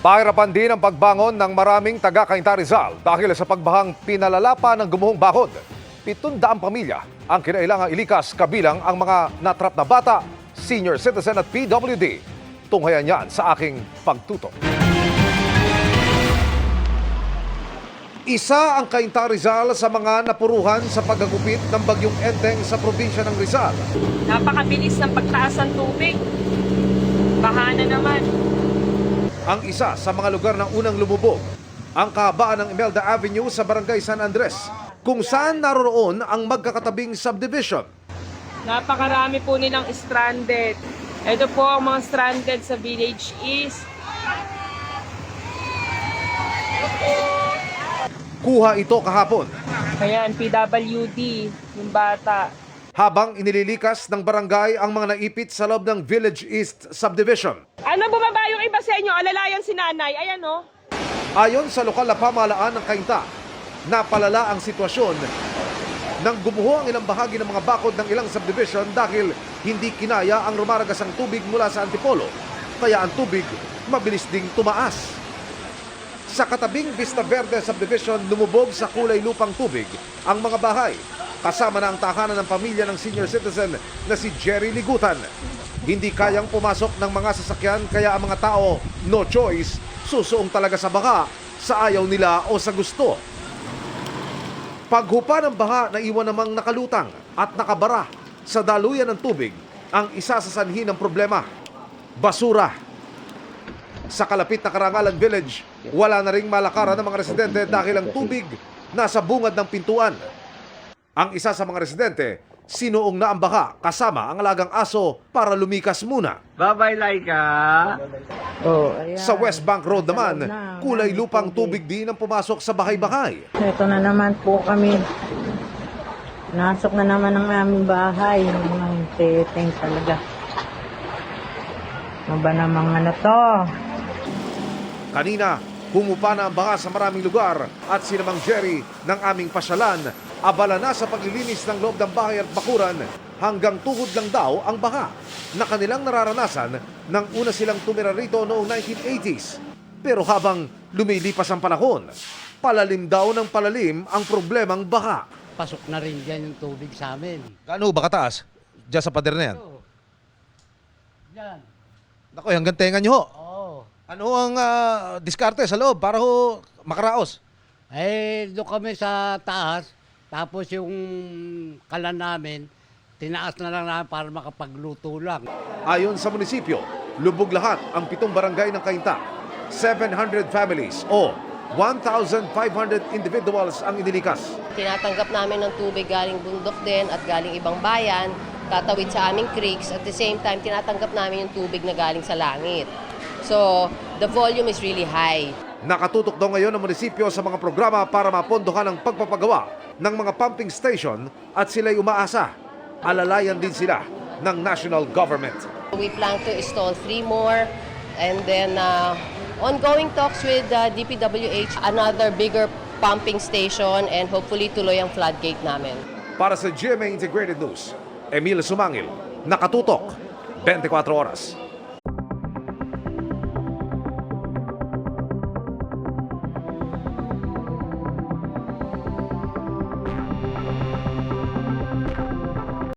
Pahirapan din ang pagbangon ng maraming taga-Cainta Rizal dahil sa pagbahang pinalala pa ng gumuhong bakod. 700 pamilya ang kinailangang ilikas kabilang ang mga natrap na bata, senior citizen at PWD. Tunghayan yan sa aking pagtutok. Isa ang Cainta Rizal sa mga napuruhan sa paggagupit ng bagyong Enteng sa probinsya ng Rizal. Napakabilis ng pagtaas ng tubig. Baha na naman. Ang isa sa mga lugar ng unang lumubog, ang kahabaan ng Imelda Avenue sa Barangay San Andres, kung saan naroroon ang magkakatabing subdivision. Napakarami po nilang stranded. Ito po ang mga stranded sa Village East. Kuha ito kahapon. Ayan, PWD, yung bata. Habang inililikas ng barangay ang mga naipit sa loob ng Village East subdivision. Ano, bumaba yung iba sa inyo? Alalayan si nanay. Ayan, oh. Ayon sa lokal na pamahalaan ng Cainta, napalala ang sitwasyon nang gumuho ang ilang bahagi ng mga bakod ng ilang subdivision dahil hindi kinaya ang rumaragasang tubig mula sa Antipolo. Kaya ang tubig mabilis ding tumaas. Sa katabing Vista Verde subdivision, lumubog sa kulay lupang tubig ang mga bahay. Kasama na ang tahanan ng pamilya ng senior citizen na si Jerry Ligutan. Hindi kayang pumasok ng mga sasakyan kaya ang mga tao, no choice, susuong talaga sa baha sa ayaw nila o sa gusto. Paghupa ng baha na iwan namang nakalutang at nakabara sa daluyan ng tubig ang isa sa sanhi ng problema, basura. Sa kalapit na Karangalan Village, wala na ring malakaran ng mga residente dahil ang tubig nasa bungad ng pintuan. Ang isa sa mga residente, sinuong na ang baha kasama ang alagang aso para lumikas muna. Bye-bye, Laika. Oh, ayan. Sa West Bank Road naman, kulay lupang tubig din ang pumasok sa bahay-bahay. Ito na naman po kami. Nasok na naman ang aming bahay. Ang teteng talaga. Ano ba namang ano to? Kanina, humupa na ang baha sa maraming lugar at sinamang Jerry ng aming pasyalan, abala na sa paglilinis ng loob ng bahay at bakuran hanggang tuhod lang daw ang baha na kanilang nararanasan nang una silang tumira rito noong 1980s. Pero habang lumilipas ang panahon, palalim daw ng palalim ang problemang baha. Pasok na rin dyan yung tubig sa amin. Gaano ba kataas? Diyan sa pader na yan? Yan. Naku, hanggang tenga nyo ho. Oo. Ano ang diskarte sa loob para ho makaraos? Eh, doon kami sa taas. Tapos yung kalan namin, tinaas na lang namin para makapagluto lang. Ayon sa munisipyo, lubog lahat ang 7 barangay ng Cainta. 700 families o 1,500 individuals ang inilikas. Tinatanggap namin ng tubig galing bundok din at galing ibang bayan, tatawid sa aming creeks. At the same time, tinatanggap namin yung tubig na galing sa langit. So, the volume is really high. Nakatutok daw ngayon ang munisipyo sa mga programa para mapondohan ang pagpapagawa ng mga pumping station at sila'y umaasa. Alalayan din sila ng national government. We plan to install 3 more and then ongoing talks with DPWH, another bigger pumping station and hopefully tuloy ang floodgate namin. Para sa GMA Integrated News, Emil Sumangil, Nakatutok, 24 Oras.